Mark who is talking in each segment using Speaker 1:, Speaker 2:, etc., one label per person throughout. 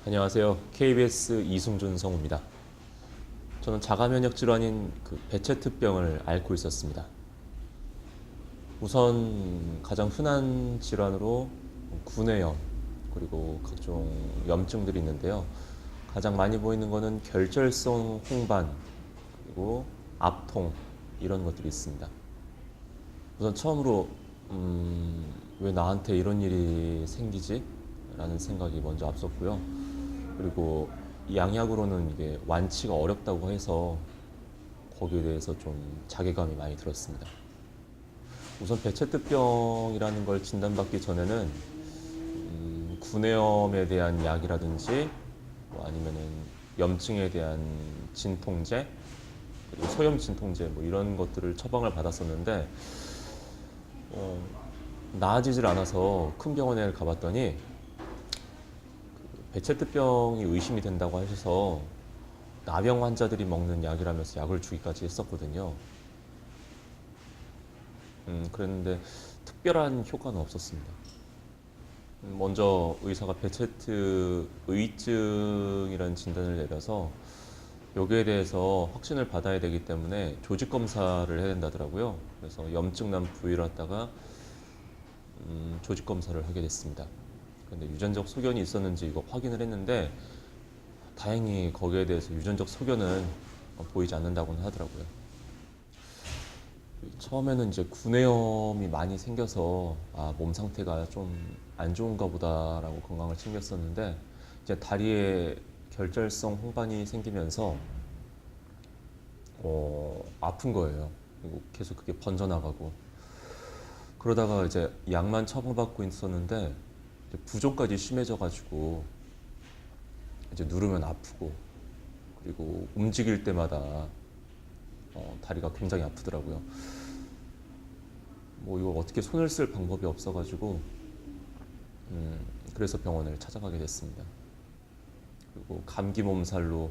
Speaker 1: 안녕하세요. KBS 이승준 성우입니다. 저는 자가 면역 질환인 베체트병을 앓고 있었습니다. 우선 가장 흔한 질환으로 구내염 그리고 각종 염증들이 있는데요. 가장 많이 보이는 것은 결절성 홍반 그리고 압통 이런 것들이 있습니다. 우선 처음으로 왜 나한테 이런 일이 생기지? 라는 생각이 먼저 앞섰고요. 그리고 양약으로는 이게 완치가 어렵다고 해서 거기에 대해서 좀 자괴감이 많이 들었습니다. 우선 베체트병이라는 걸 진단받기 전에는 구내염에 대한 약이라든지 뭐 아니면은 염증에 대한 진통제 그리고 소염 진통제 뭐 이런 것들을 처방을 받았었는데 나아지질 않아서 큰 병원에 가봤더니 베체트병이 의심이 된다고 하셔서 나병 환자들이 먹는 약이라면서 약을 주기까지 했었거든요. 그랬는데 특별한 효과는 없었습니다. 먼저 의사가 베체트 의증이라는 진단을 내려서 여기에 대해서 확신을 받아야 되기 때문에 조직 검사를 해야 된다더라고요. 그래서 염증 난 부위를 갖다가 조직 검사를 하게 됐습니다. 근데 유전적 소견이 있었는지 이거 확인을 했는데 다행히 거기에 대해서 유전적 소견은 보이지 않는다고는 하더라고요. 처음에는 이제 구내염이 많이 생겨서 몸 상태가 좀 안 좋은가 보다라고 건강을 챙겼었는데 이제 다리에 결절성 홍반이 생기면서 아픈 거예요. 그리고 계속 그게 번져나가고 그러다가 이제 약만 처방받고 있었는데 이제 부종까지 심해져가지고 이제 누르면 아프고 그리고 움직일 때마다 다리가 굉장히 아프더라고요. 뭐 이걸 어떻게 손을 쓸 방법이 없어가지고 그래서 병원을 찾아가게 됐습니다. 그리고 감기 몸살로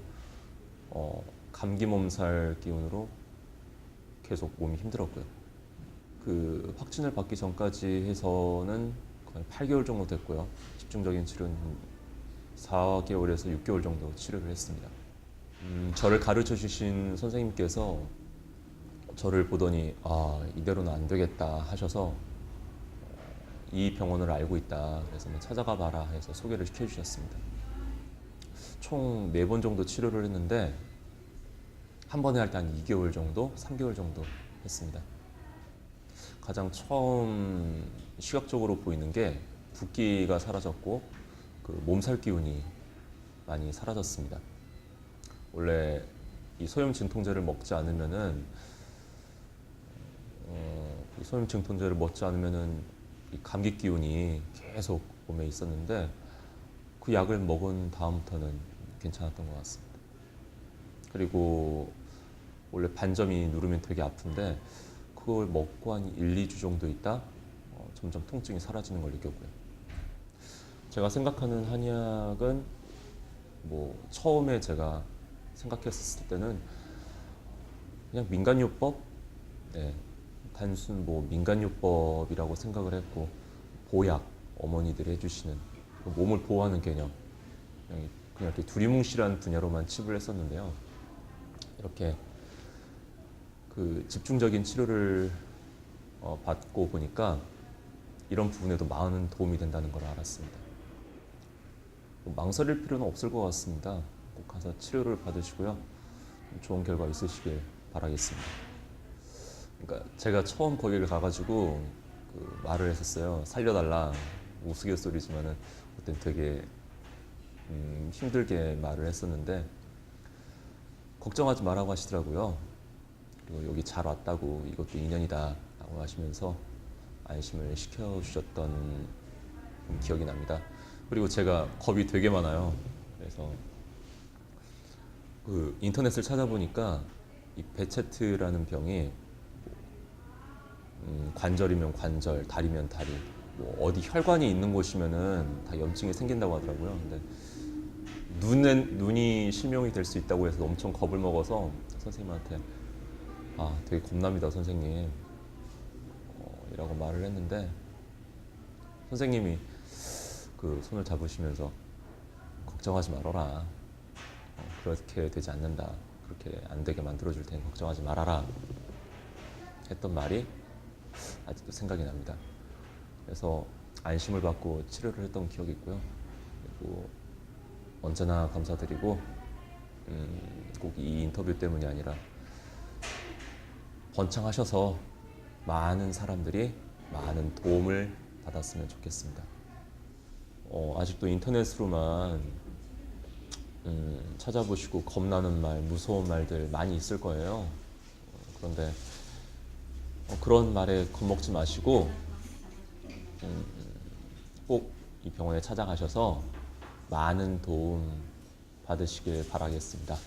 Speaker 1: 감기 몸살 기운으로 계속 몸이 힘들었고요. 그 확진을 받기 전까지 해서는 거의 8개월 정도 됐고요. 집중적인 치료는 4개월에서 6개월 정도 치료를 했습니다. 저를 가르쳐 주신 선생님께서 저를 보더니 이대로는 안 되겠다 하셔서 이 병원을 알고 있다 그래서 찾아가 봐라 해서 소개를 시켜주셨습니다. 총 4번 정도 치료를 했는데 한 번에 할 때 한 2개월 정도, 3개월 정도 했습니다. 가장 처음 시각적으로 보이는 게 붓기가 사라졌고 그 몸살 기운이 많이 사라졌습니다. 원래 이 소염 진통제를 먹지 않으면은 이 소염 진통제를 먹지 않으면은 이 감기 기운이 계속 몸에 있었는데 그 약을 먹은 다음부터는 괜찮았던 것 같습니다. 그리고 원래 반점이 누르면 되게 아픈데 그걸 먹고 한 1, 2주 정도 있다 점점 통증이 사라지는 걸 느꼈고요. 제가 생각하는 한약은 뭐 처음에 제가 생각했을 때는 그냥 민간요법, 네, 단순 뭐 민간요법이라고 생각을 했고 보약 어머니들이 해주시는 몸을 보호하는 개념 그냥 이렇게 두리뭉실한 분야로만 칩을 했었는데요. 이렇게 그 집중적인 치료를 받고 보니까 이런 부분에도 많은 도움이 된다는 걸 알았습니다. 망설일 필요는 없을 것 같습니다. 꼭 가서 치료를 받으시고요. 좋은 결과 있으시길 바라겠습니다. 그러니까 제가 처음 거기를 가가지고 그 말을 했었어요. 살려달라. 우스갯소리지만은 그때 되게 힘들게 말을 했었는데 걱정하지 말라고 하시더라고요. 그리고 여기 잘 왔다고 이것도 인연이다 라고 하시면서 안심을 시켜주셨던 기억이 납니다. 그리고 제가 겁이 되게 많아요. 그래서 그 인터넷을 찾아보니까 이 베체트라는 병이 관절이면 관절, 다리면 다리, 뭐 어디 혈관이 있는 곳이면은 다 염증이 생긴다고 하더라고요. 근데 눈이 실명이 될 수 있다고 해서 엄청 겁을 먹어서 선생님한테 되게 겁납니다 선생님 이라고 말을 했는데 선생님이 그 손을 잡으시면서 걱정하지 말아라. 그렇게 되지 않는다. 그렇게 안 되게 만들어줄 테니 걱정하지 말아라. 했던 말이 아직도 생각이 납니다. 그래서 안심을 받고 치료를 했던 기억이 있고요. 그리고 언제나 감사드리고 꼭 이 인터뷰 때문이 아니라 번창하셔서 많은 사람들이 많은 도움을 받았으면 좋겠습니다. 아직도 인터넷으로만 찾아보시고 겁나는 말, 무서운 말들 많이 있을 거예요. 그런데 그런 말에 겁먹지 마시고 꼭 이 병원에 찾아가셔서 많은 도움 받으시길 바라겠습니다.